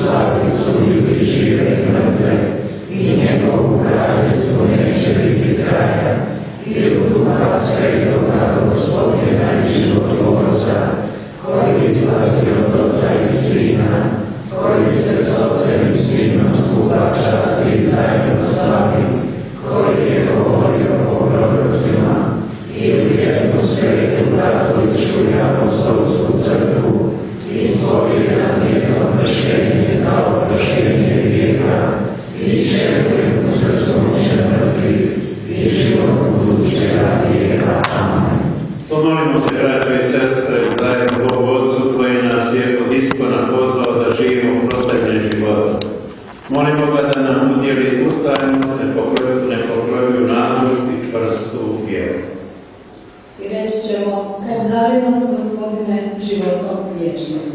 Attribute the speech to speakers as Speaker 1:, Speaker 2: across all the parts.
Speaker 1: slavi suditi žive i mrtve, i njegovu kraljevstvu neće biti kraja, i u Duha Svetoga Gospodina i Životvorca, koji izlazi od Oca i Sina, koji se s Ocem i Sinom sluga časti i zajedno slavi, koji je govorio o prorocima, i u jednu svetu katoličku i apostolsku crkvu, ispovjedam jedno krštenje za oproštenje grijeha, i vjerujem u skrsnuće mrtvih i život budućega vijeka. Amen.
Speaker 2: Pomolimo se, braćo i sestre, zajedno Bogu Otcu koji nas je od iskona pozvao da živimo proslavljenim životom. Molimo ga da nam udjeli ustrajnost, nepokloju nadu i čvrstu vjeru.
Speaker 3: I reći ćemo: obdari nas, Gospodine, životom vječnim.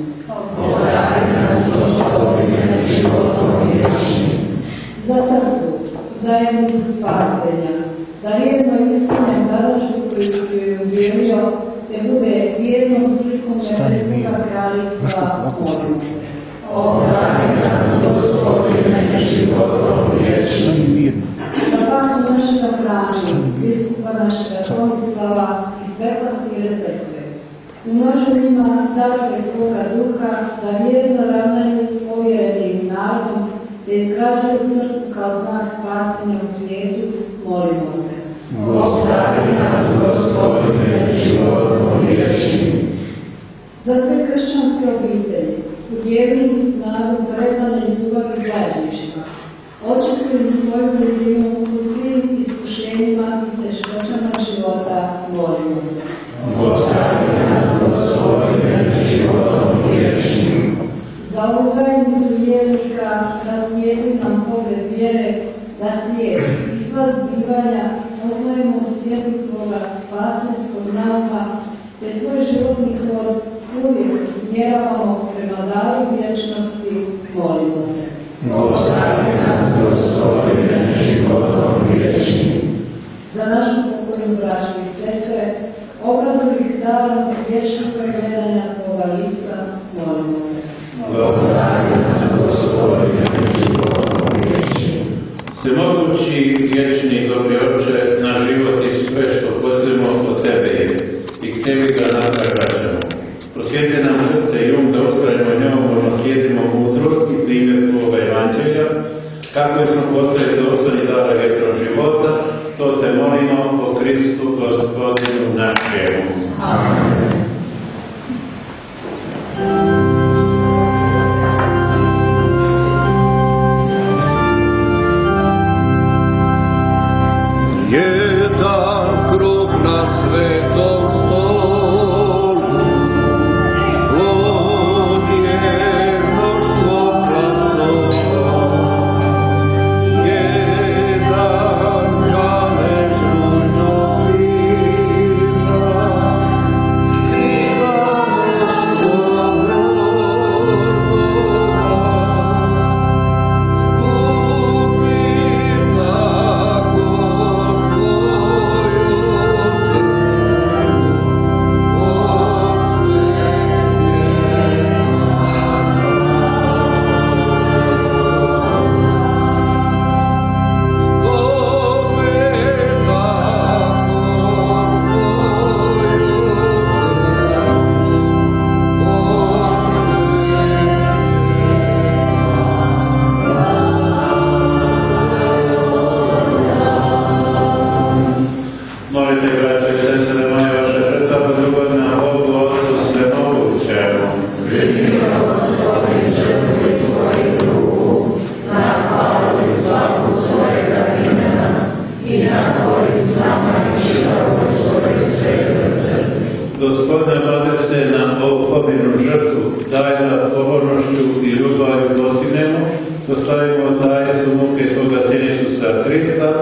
Speaker 1: Obdari nas, Gospodine, životom vječnim.
Speaker 3: Za crkvu, zajednicu spasenja, da vjerno ispunja zadaću koju si joj udjelio, te bude vjernom slikom Nebeskoga kraljevstva, molimo se.
Speaker 1: Obdari nas, Gospodine, životom vječnim.
Speaker 3: Za pamet našega Franje, biskupa našega Tomislava i sve pastire crkve, umnoži njima darove svoga duha, da vjerno ravnaju povjerenim narodom, te izgrađuju crkvu kao znak spasenja u svijetu, molimo te.
Speaker 1: Obdari nas, Gospodine, životom vječnim.
Speaker 3: Za sve kršćanske obitelji, udjeljenim snagom predanih ljubavi zajedništva, očekujem svoju blizinu u svim iskušenjima i teškoćama života, molimo te.
Speaker 1: Obdari nas, Gospodine, životom vječnim.
Speaker 3: Za ovu zajednicu vjernika, da svijetli nam pogled vjere, da svijet i sva zbivanja spoznajemo u svijetu Tvoga spasenskog nauka, te svoj životni hod uvijek usmjeravamo prema daru vječnosti, molimo te.
Speaker 1: Obdari nas, Gospodine, životom vječnim.
Speaker 3: Za našu pokojnu braću i sestre, obradu ih darom vječnog gledanja Tvoga lica, molimo te.
Speaker 1: Obdari nas, Gospodine, životom vječnim.
Speaker 2: Svemogući, vječni i dobri Oče, naš život i sve što posljemo od Tebe je, i k Tebi ga natrag vraćamo. Prosvijetli nam srce i da ustrajemo njom, slijedimo mudrost i primjer Tvoga evanđelja, kako smo postali dostojni dara vječnog života, to Te molimo po Kristu Gospodinu našemu.
Speaker 1: Amen.
Speaker 4: Jedan kruh na svetom stolu, od mnoštvo glasova, jedan kalež rujnog vina, skriva mnoštvo grozova.
Speaker 2: Molite, braće i sestre moje, vaše predstavno ljubav na Bogu Otcu svemogućemu.
Speaker 1: Primi, Gospodin, žrtvu i svojih ruku, na hvalu i slavu svojega imena i na korist nama i čitavoj svojoj svetoj crkvi.
Speaker 2: Gospodine, bade se na ovu pobjednu žrtvu, daj da pobornošću i ljubavlju dostignemo, proslavimo tajstvo muke Tvoga Sina Isusa Hrista,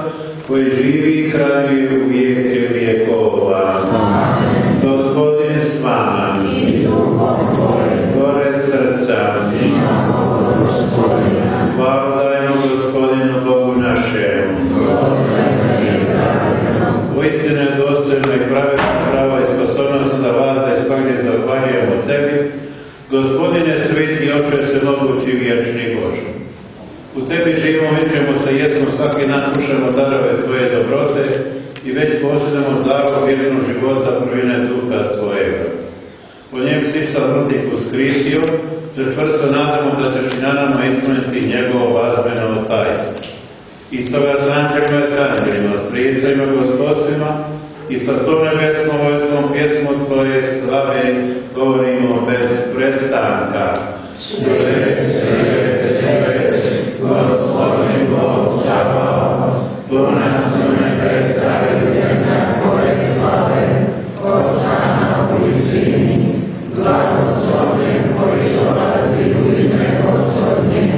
Speaker 2: koji živi i kraljuje u vijeke vjekova.
Speaker 1: Amen.
Speaker 2: Gospodin s vama,
Speaker 1: I s duhom Tvojim,
Speaker 2: gore srca,
Speaker 1: imamo Gospodina.
Speaker 2: hvala dajemo Gospodinu Bogu našemu.
Speaker 1: Dostojno je pravedno.
Speaker 2: Uistinu je dostojno i pravedno pravo i sposobnost da vas da i svakdje zahvaljujemo Tebi, Gospodine, sveti Oče, svemogući vječni Bože, u Tebi živimo, vičemo se, jesmo, svaki dan kušamo darove Tvoje dobrote i već posjedamo zdravo vječnog života prvine Duha Tvojega. Po njem si sa mrtvih uskrisio, se čvrsto nadamo da ćeš i na nama ispuniti njegovo vazbeno tajstvo. I stoga s anđelima i arkanđelima, s prijestvima gospodstvima i sa svom nebeskom vojskom pjesmu Tvoje slave govorimo bez prestanka.
Speaker 1: Svet, svet, svet, Gospodin Bog Sabaoth, puna su nebesa i zemlja Tvoje slave, Hosana u visini, blagoslovljen koji dolazi u ime Gospodnje,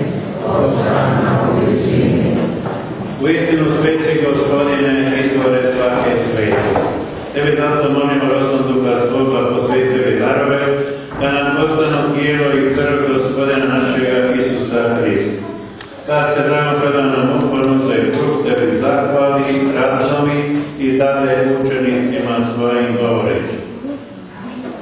Speaker 1: Hosana u visini.
Speaker 2: U istinu, sveti Gospodine, izvore svake svetosti. Tebi zato molimo rodom Duha Svoga, posvetili darove, da nam postanu tijelo i krv Gospodina našega Isusa Hrista. Kad se dragom predano uporno tvoj kruh Tebi zahvali, razlomi i dade učenicima svojim govoreći.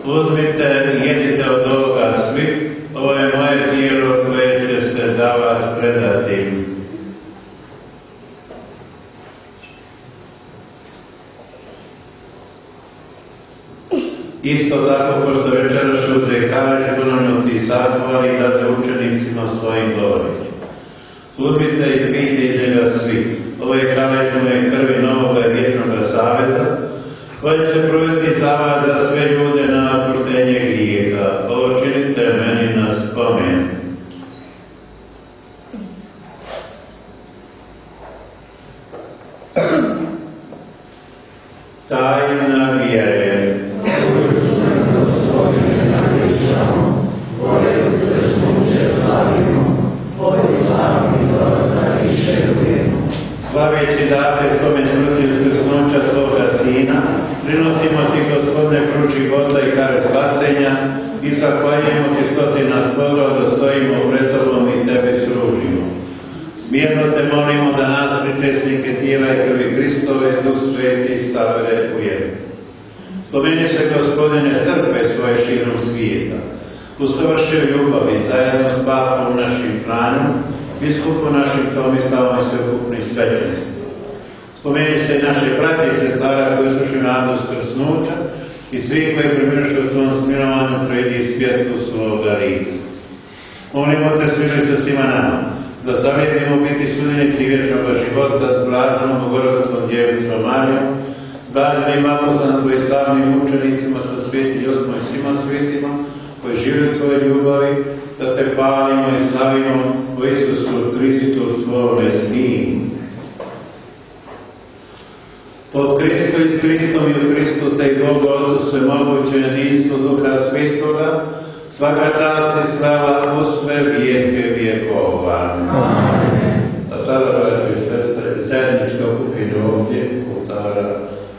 Speaker 2: Uzmite i jedite od ovoga svi, ovo je moje tijelo koje će se za vas predati. Isto tako, pošto večeras uze kaleš, ponovno ti zahvali i dade učenicima svojim govoreći. Uzmite i pijte iz njega svi. Ovo je kaleš moje krvi novoga i vječnoga saveza, koji će provesti za vas za sve ljude na oproštenje grijeha. Ovo činite meni na spomen. Tajna vjere. Slaveći dakle spomen smrti uskrsnuća Tvoga Sina, prinosimo Ti, Gospodine, kruh života i karet spasenja i zahvaljujemo Ti što si nas pozvao da stojimo pred Tobom i Tebe služimo. Smjerno Te molimo da nas, pričesnike tijela i krvi Hristove, Duh Sveti sabere u jedno. Spomeni se, Gospodine, trpe svoje širom svijeta. Usavrši ljubavi zajedno s papom našim Franjom, biskupom našim Tomislavom i sveukupnim svećenicima. Spomeni se i naše brate i sestara koji slušaju nadu uskrsnuća i svi koji preminuše u Tvom smilovanju predi svjetlu svoga lica. Molimo Te, smiluj se svima nama, da zavjetimo biti sudionici vječnog života s blaženom Bogorodicom Djevicom Marijom, blaženim apostolom Tvojim slavnim učenicima sa sveti Josmom i svima svetima, koji žive u Tvojoj ljubavi, da Te hvalimo i slavimo u Isusu Hristu, Tvome Sinu. Pod Kristu i s Kristom i u Kristu Te i Bogu Otcu svemoguće jedinstvo Duha Svetoga, svaka čast i slava u sve vijeke vjekova.
Speaker 1: Amen.
Speaker 2: A sada, braći i sestre, zajedničko okupljanje ovdje, oltara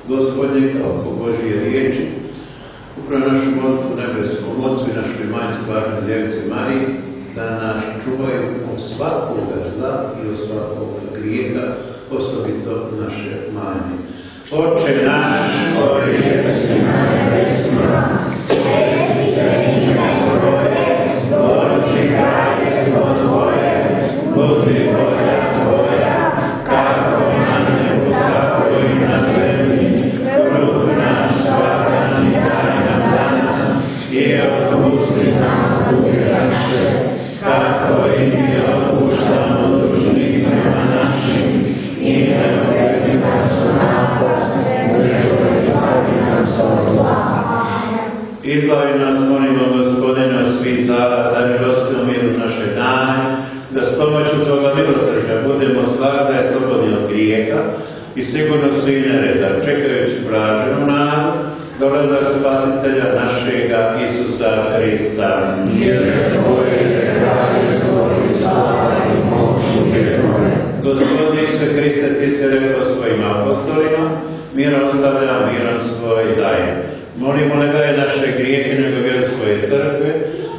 Speaker 2: Gospodnjeg, oko Božje riječi, upravo našu molitvu nebeskom Otcu i našoj majci Blaženoj Djevici Mariji, da nas čuvaju od svakoga zla i od svakoga grijeha, osobito naše manje. Oče naš, koji jesi na nebesima, sveti se ime Tvoje, dođi kraljestvo Tvoje, budi volja Tvoja, kako na nebu, tako i na zemlji. Kruh naš svakdanji daj nam danas i otpusti nam duge naše, kako i mi otpuštamo dužnicima našim, i ne uvedi nas u napast, nego izbavi nas od zla. Izbavi nas, molimo Gospodine, od svih zala, da milostivno miru naše dane, da s pomoću Tvoga milosrđa budemo svagda i slobodni od grijeha i sigurno svi nereda, čekajući blaženu nadu, dolazak Spasitelja našega Isusa Hrista.
Speaker 1: Jer Tvoje je kraljestvo i slava i moć u vjekove.
Speaker 2: Gospodin Isuse Hriste, Ti se rekao svojim apostolima, mir ostavlja, mirom svoj daje. Molimo, ne daje naše grijehe, nego vjeru svoje crkve,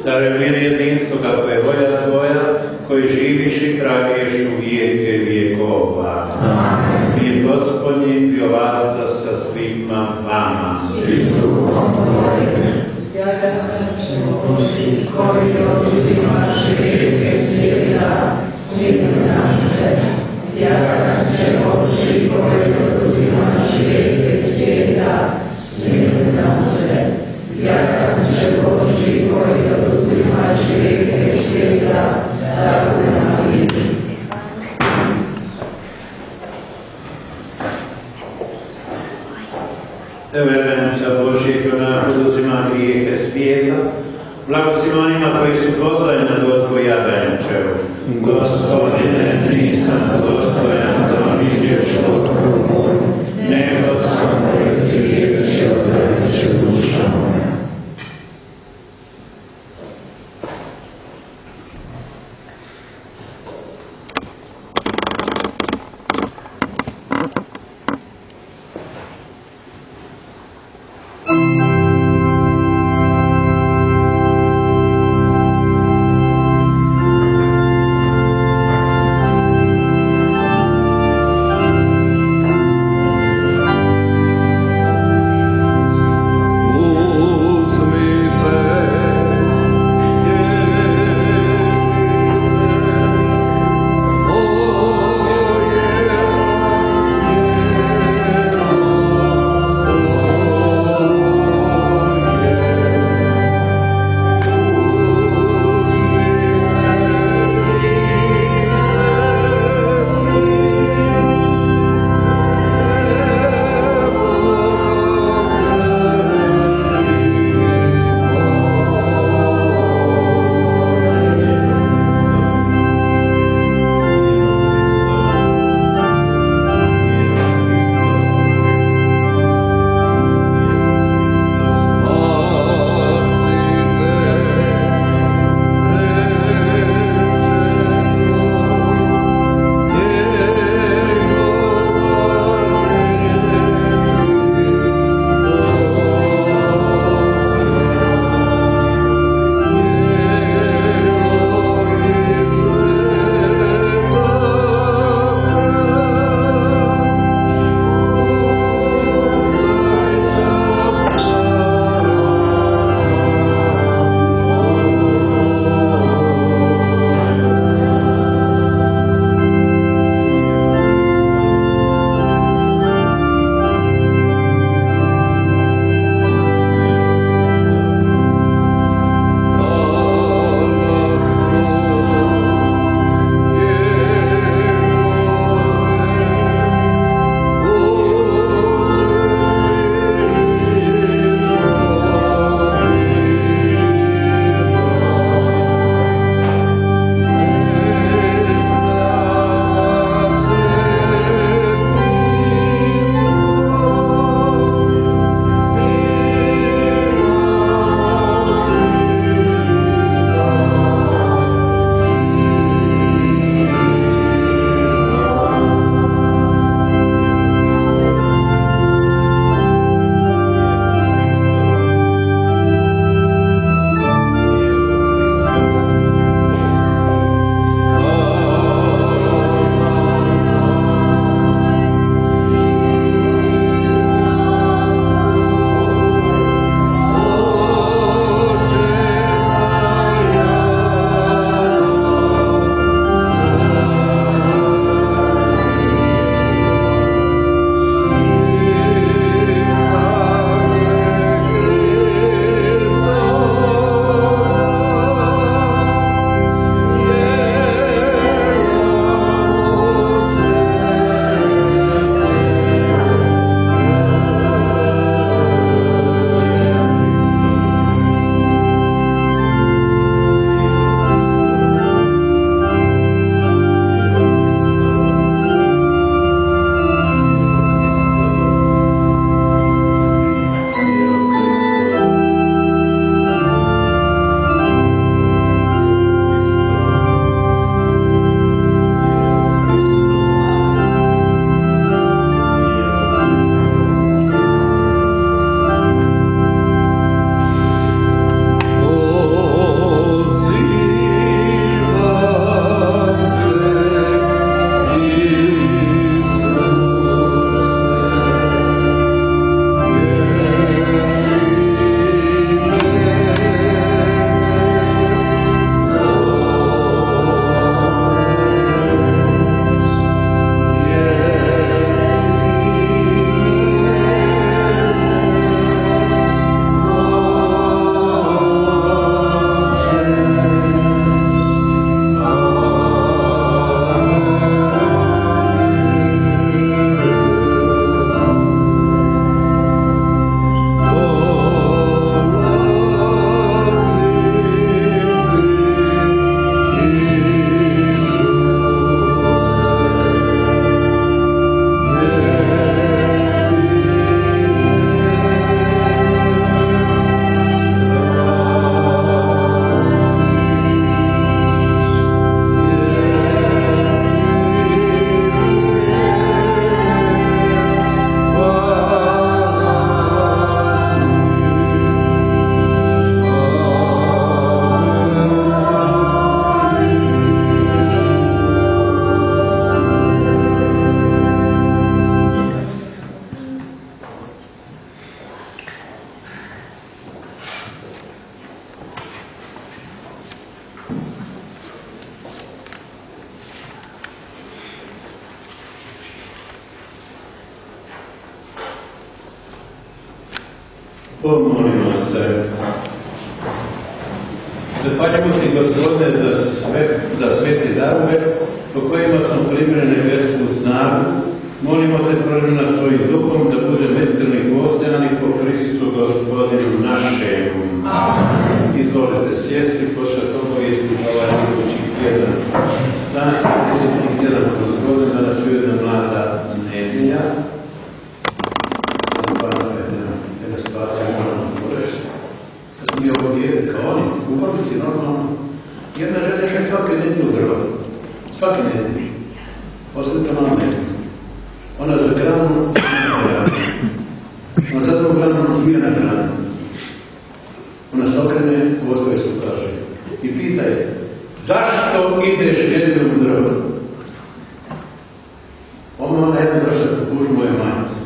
Speaker 2: daruj mir jedinstvo kako je volja Tvoja, koji živiš i traviš u vijeke vjekova.
Speaker 1: Amen.
Speaker 2: Mir Gospodnji bio vazda sa svima vama.
Speaker 1: I s Duhom Tvojim.
Speaker 3: Ja ga načemo Božih
Speaker 1: koji oduzimaš grijehe svijeta, smiluj nam se. Jaganče Božji koji oduzimaš grijehe svijeta, smiluj nam se. Jaganče Božji koji oduzimaš grijehe svijeta, daruj nam mir.
Speaker 2: Evo jaganča Božji koji nam oduzima grijehe svijeta, blagoslov onima koji su pozvani na gostvu jagančevu.
Speaker 1: Gospodine, nisam dostojan da mi ideš pod krupu, nego samo reci riječ i ozdravit će duša moja.
Speaker 4: U
Speaker 2: Pomolimo se. Zahvaljujemo ti, Gospodine, za svete darove po kojima smo primili nebesku snagu. Molimo te, prožni nas svojim duhom, da budemo iskreni i postojani po Kristu Gospodinu našem. Amen. Izvolite sjesti, početi obavijesti ovaj idući tjedan. Danas je 10. tjedan kroz godinu, danas je jedna mlada nedjelja. Jedna situacija moramo poreći. Kad mi ovdje, kao oni, u Brnici, normalno, jedna žena je svake nedjelje u drva. Svake nedjelje. Oslika malo nedjelje. Ona za granu, ona za drugu granu smijena grana. Ona se okrene, u osvojestu kaže i pita je, zašto ideš nedjeljom u drvo? Ona jedna vrsta kuž moje majice.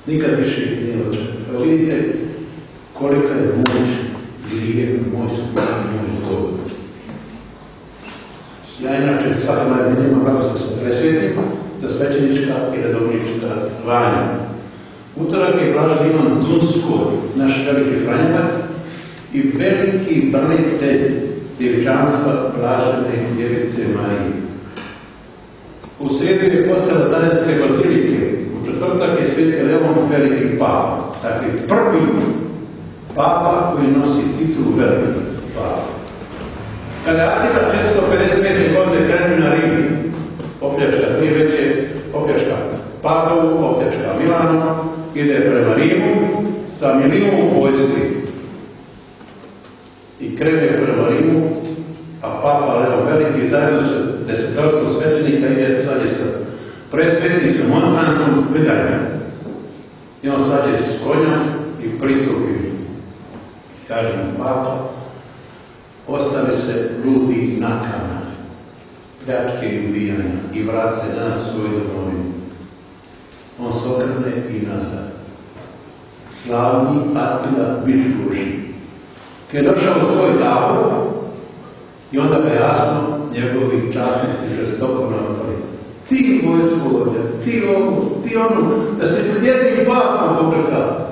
Speaker 2: Nikad više nije očekao. Vidite kolika je moć grije, moj skup, moj zlog. Ja inače svaka najbolje ima kako se presvetim za svećenička i redovnička zvanja. Utorak je blažen Ivan Dunskoj, naš veliki franjevac i veliki branitelj djevčanstva blažene djevice Marije. U srijedu je postala Danetske bazilike, u četvrtak je sveti Leon veliki papa, dakle prvi papa koji nosi titulu veliki papa. Kada je Atila 455. godine krenuo na Rim, opljačka tri veće, opljačka Padovu, opljačka Milano, ide prema Rimu sa 1 milion vojski. I krene prema Rimu, a papa Leon veliki zajedno sa 10 svećenika ide zadnje sa presvetnicom Montancom Viljanja. I on sađe s konja i pristupi. Kaže mu papa, ostavi se ljudi nakana, pljačke i ubijanja i vrat se na svoju domovinu. On se okrene i nazad. Slavni Atila bić Božji. Kad je došao u svoj tabor i onda ga jasno njegovi časnici žestoko napali. Ti vojskovođa, ti ovu, ti onu, da se jedni papu pobrkao.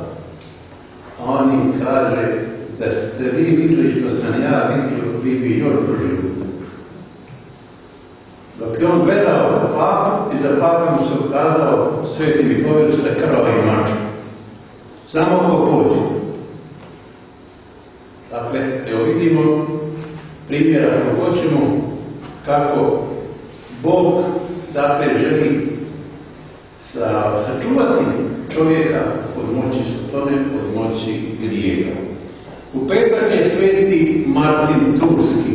Speaker 2: A oni kaže, da ste vi vidjeli što sam ja vidio, vi bi još brže. Dok je on gledao papu i za papu mu se ukazao sveti Mihovil sa krvavim mačom. Samo ko pođe. Dakle, evo vidimo primjera ako hoćemo kako Bog dakle želi sačuvati čovjeka od moći satane, od moći grijeha. U petak je sveti Martin Turski.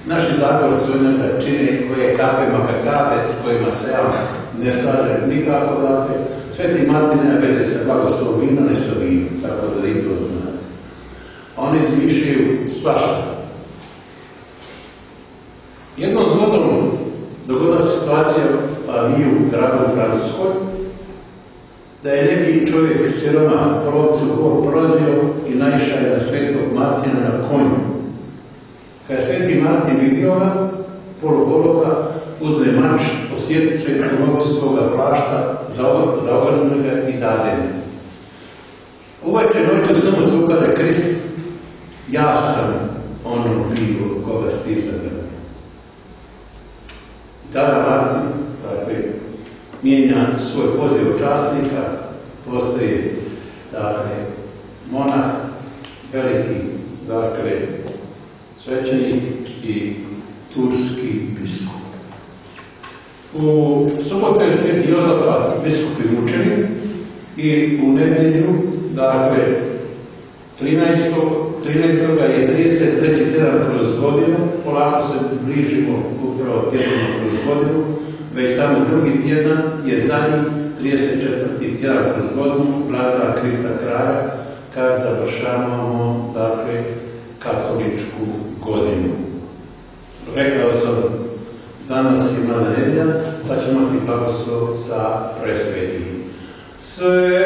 Speaker 2: Naši zagorci od njega čine koje kape makakate s kojima se ja ne slažem nikako. Dakle, sveti Martin nema veze sa blagoslovom vina, ne sa vinom, tako da i to zna. Oni izmišljaju svašta. Jednom zgodom dogodila situacija nije u gradu u Francuskoj, da je neki čovjek siroma provicu prolazio i naišao je na svetog Martina na konju. Kada je sveti Martin vidio ga, polugologa, uzme mač, osjeti svetu nogu svoga plašta, zaogrne ga i dade me. Uveče noću s nama se ukade Krist, ja sam ono pivo koga stisane. Tada Martin, dakle, mijenja svoj poziv časnika, postoji, dakle, monah, veliki, dakle, svećenik i turski biskup. U subotu je sveti Jozafat biskup i mučenik i u nedjelju, dakle, 13. je 33. tjedan kroz godinu, polako se bližimo upravo tjednom kroz godinu, već tamo drugi tjedan je zadnji 34. tjedan kroz godinu, blagdana Krista kraja, kad završavamo, dakle, katoličku godinu. Rekao sam, danas je mlada nedjelja, sad ćemo imati blagoslov sa presvetim. Sve